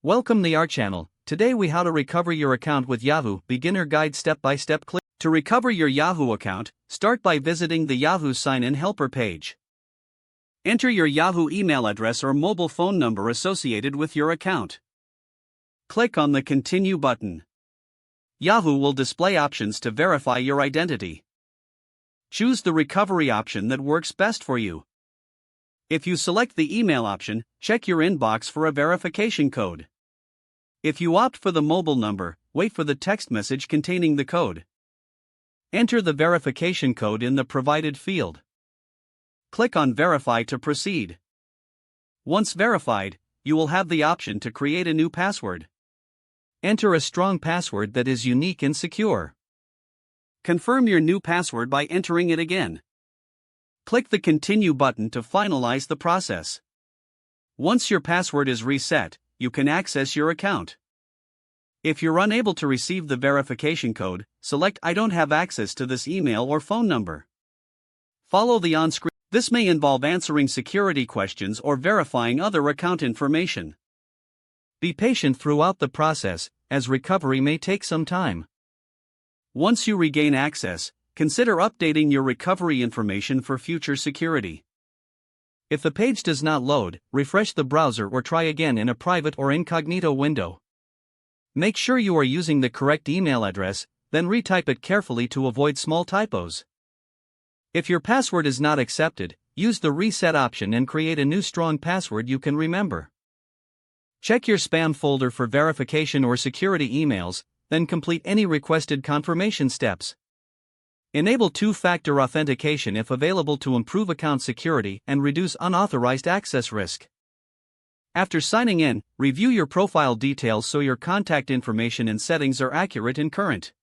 Welcome to our channel. Today we how to recover your account with Yahoo beginner guide step-by-step. Click to recover your Yahoo account. Start by visiting the Yahoo sign-in helper page. Enter your Yahoo email address or mobile phone number associated with your account. Click on the Continue button. Yahoo will display options to verify your identity. Choose the recovery option that works best for you. If you select the email option, check your inbox for a verification code. If you opt for the mobile number, wait for the text message containing the code. Enter the verification code in the provided field. Click on Verify to proceed. Once verified, you will have the option to create a new password. Enter a strong password that is unique and secure. Confirm your new password by entering it again. Click the Continue button to finalize the process. Once your password is reset, you can access your account. If you're unable to receive the verification code, select I don't have access to this email or phone number. Follow the on-screen. This may involve answering security questions or verifying other account information. Be patient throughout the process, as recovery may take some time. Once you regain access, consider updating your recovery information for future security. If the page does not load, refresh the browser or try again in a private or incognito window. Make sure you are using the correct email address, then retype it carefully to avoid small typos. If your password is not accepted, use the reset option and create a new strong password you can remember. Check your spam folder for verification or security emails, then complete any requested confirmation steps. Enable two-factor authentication if available to improve account security and reduce unauthorized access risk. After signing in, review your profile details so your contact information and settings are accurate and current.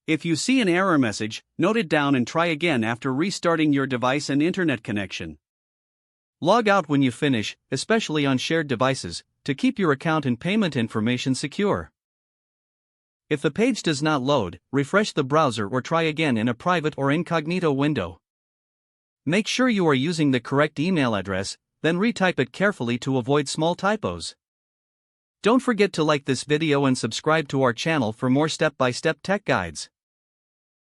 If you see an error message, note it down and try again after restarting your device and internet connection. Log out when you finish, especially on shared devices, to keep your account and payment information secure. If the page does not load, refresh the browser or try again in a private or incognito window. Make sure you are using the correct email address, then retype it carefully to avoid small typos. Don't forget to like this video and subscribe to our channel for more step-by-step tech guides.